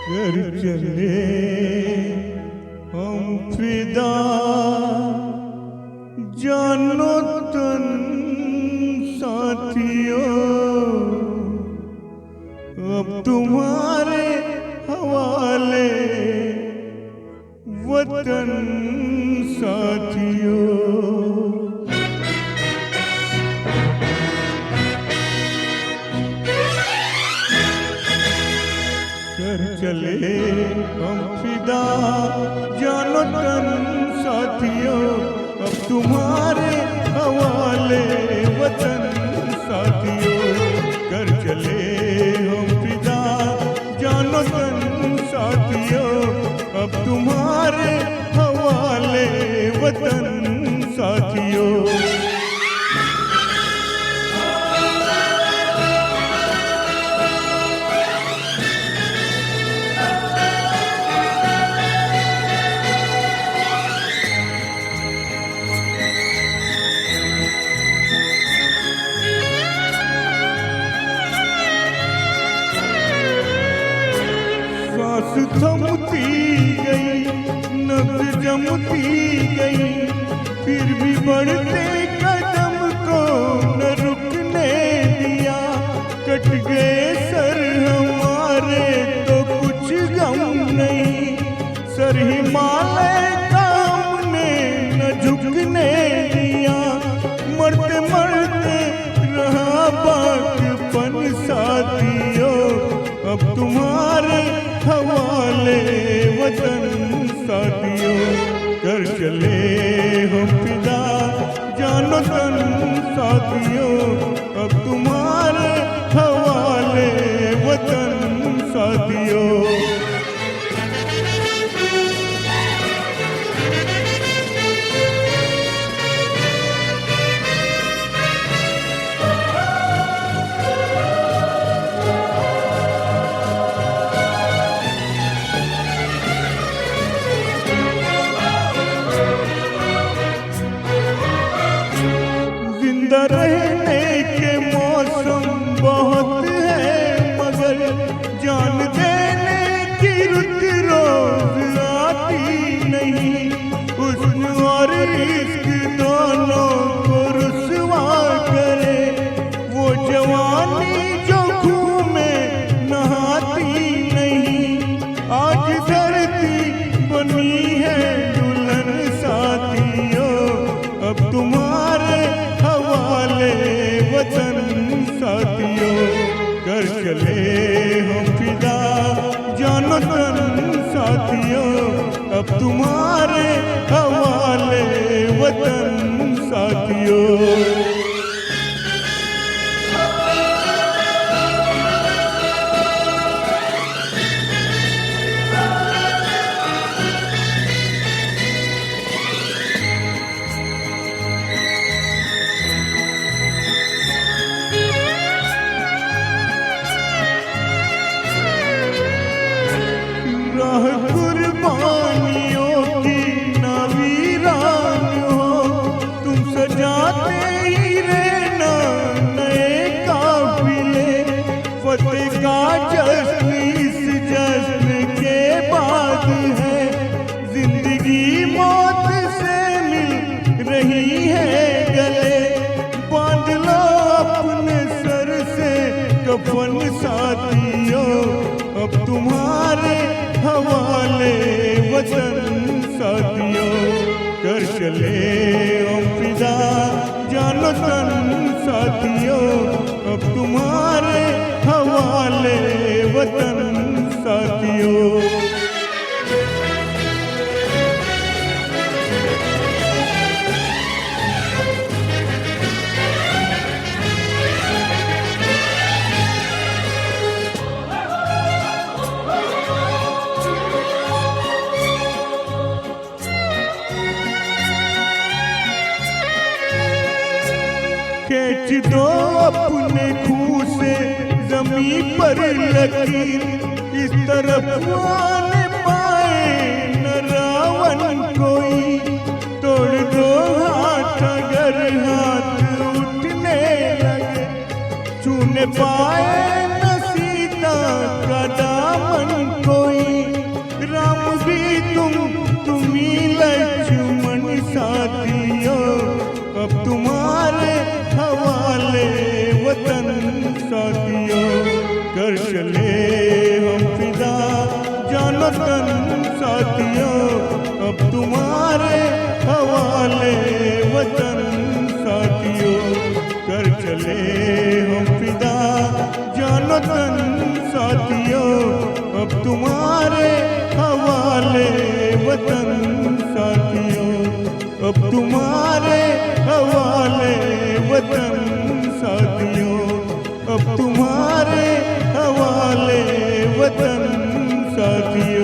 घर चले हम फिदा जानो तन साथियों, अब तुम्हारे हवाले वतन साथियों। घर चले हम फिदा जानो तन साथियों, अब तुम्हारे हवाले वतन साथियों। घर चले हम फिदा जानो तन साथियों, अब तुम्हारे हवाले वतन साथियों। सांस थमती गई, नब्ज़ जमती गई, फिर भी बढ़ते कदम को न रुकने दिया। कट गए सर हमारे तो कुछ गम नहीं, सर हिमालय का हमने न झुकने दिया। मरते मरते रहा बाकपन साथियों, अब तुम्हारे हवाले वतन साथियों। घर चले हम फिदा जानो तन साथियों, अब तुम्हारे हवाले वतन साथियों। जिंदा रहने के मौसम बहुत है, मगर जान देने की रुत रोज आती नहीं। हुस्न और इश्क दोनों को रुसवा करे, वो जवानी जो खून में नहाती नहीं। आज धरती बनी है दुल्हन साथियों, अब तुम्हारे हवाले वतन साथियों। घर चले हम फिदा जानो तन साथियों, अब तुम्हारे हवाले वतन साथियों। कुर्बानियों की नवीरान हो, तुम सजाते ही रहना नए काफिले। फतेह का जश्न इस जश्न के बाद है, जिंदगी मौत से मिल रही है गले। बांध लो अपने सर से कफन साथियों, अब तुम्हारे हवाले वतन साथियों। घर चले हम फिदा जानो तन साथियों, अब तुम्हारे हवाले वतन साथियों। खींच दो अपने खूह से जमीन पर लकीर, इस तरफ आने पाए न रावण कोई। तोड़ दो हाथ अगर हाथ उठने लगे, छूने पाए न सीता का दामन कोई। कर चले हम फिदा जानो तन साथियों, अब तुम्हारे हवाले वतन साथियों। कर चले हम फिदा जानो तन साथियों, अब तुम्हारे हवाले वतन साथियों, अब तुम्हारे हवाले वतन साथियों, अब तुम्हारे हवाले वतन साथियों।